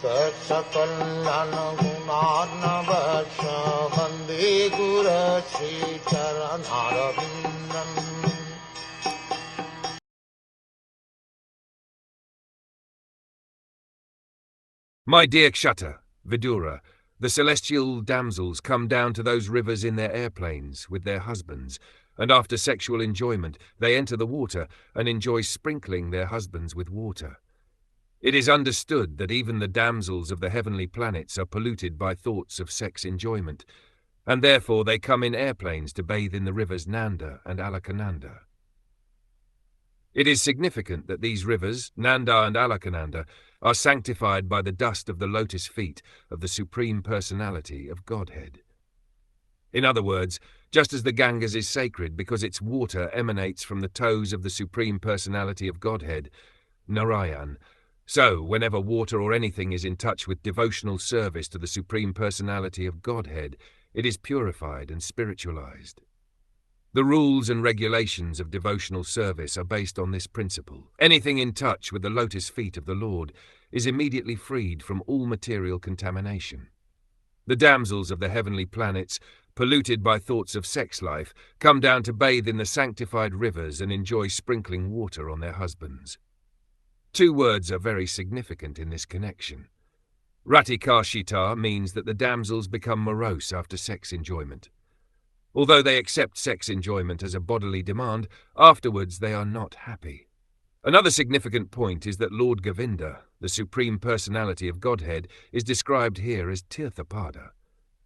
Saksakallan gunarnavasya Vande Guru Sri Charanarabindam. My dear Kshata, Vidura, the celestial damsels come down to those rivers in their airplanes with their husbands, and after sexual enjoyment they enter the water and enjoy sprinkling their husbands with water. It is understood that even the damsels of the heavenly planets are polluted by thoughts of sex enjoyment, and therefore they come in airplanes to bathe in the rivers Nanda and Alakananda. It is significant that these rivers, Nanda and Alakananda, are sanctified by the dust of the lotus feet of the Supreme Personality of Godhead. In other words, just as the Ganges is sacred because its water emanates from the toes of the Supreme Personality of Godhead, Narayan, so whenever water or anything is in touch with devotional service to the Supreme Personality of Godhead, it is purified and spiritualized. The rules and regulations of devotional service are based on this principle. Anything in touch with the lotus feet of the Lord is immediately freed from all material contamination. The damsels of the heavenly planets, polluted by thoughts of sex life, come down to bathe in the sanctified rivers and enjoy sprinkling water on their husbands. Two words are very significant in this connection. Ratikashita means that the damsels become morose after sex enjoyment. Although they accept sex enjoyment as a bodily demand, afterwards they are not happy. Another significant point is that Lord Govinda, the Supreme Personality of Godhead, is described here as Tirthapada.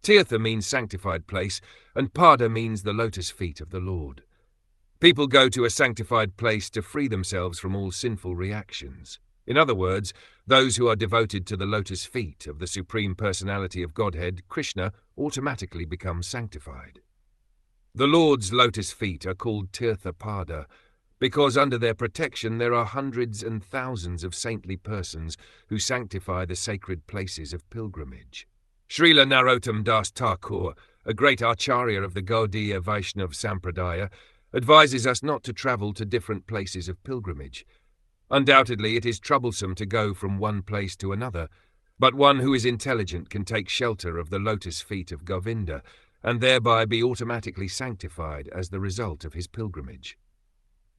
Tirtha means sanctified place, and Pada means the lotus feet of the Lord. People go to a sanctified place to free themselves from all sinful reactions. In other words, those who are devoted to the lotus feet of the Supreme Personality of Godhead, Krishna, automatically become sanctified. The Lord's lotus feet are called Tirthapada because under their protection there are hundreds and thousands of saintly persons who sanctify the sacred places of pilgrimage. Srila Narottam Das Thakur, a great acharya of the Gaudiya Vaishnav Sampradaya, advises us not to travel to different places of pilgrimage. Undoubtedly, it is troublesome to go from one place to another, but one who is intelligent can take shelter of the lotus feet of Govinda and thereby be automatically sanctified as the result of his pilgrimage.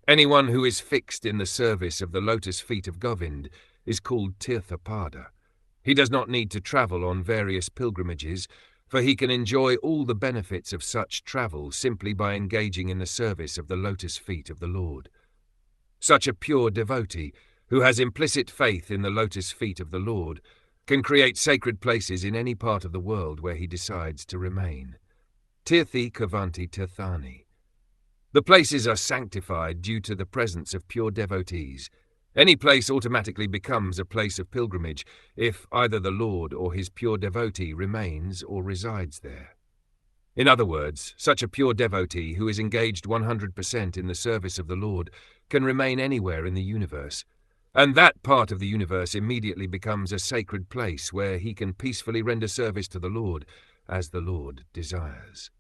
Anyone who is fixed in the service of the lotus feet of Govind is called Tirthapada. He does not need to travel on various pilgrimages, for he can enjoy all the benefits of such travel simply by engaging in the service of the lotus feet of the Lord. Such a pure devotee, who has implicit faith in the lotus feet of the Lord, can create sacred places in any part of the world where he decides to remain. Tirthi Kavanti Tirthani. The places are sanctified due to the presence of pure devotees. Any place automatically becomes a place of pilgrimage if either the Lord or his pure devotee remains or resides there. In other words, such a pure devotee who is engaged 100% in the service of the Lord can remain anywhere in the universe, and that part of the universe immediately becomes a sacred place where he can peacefully render service to the Lord as the Lord desires.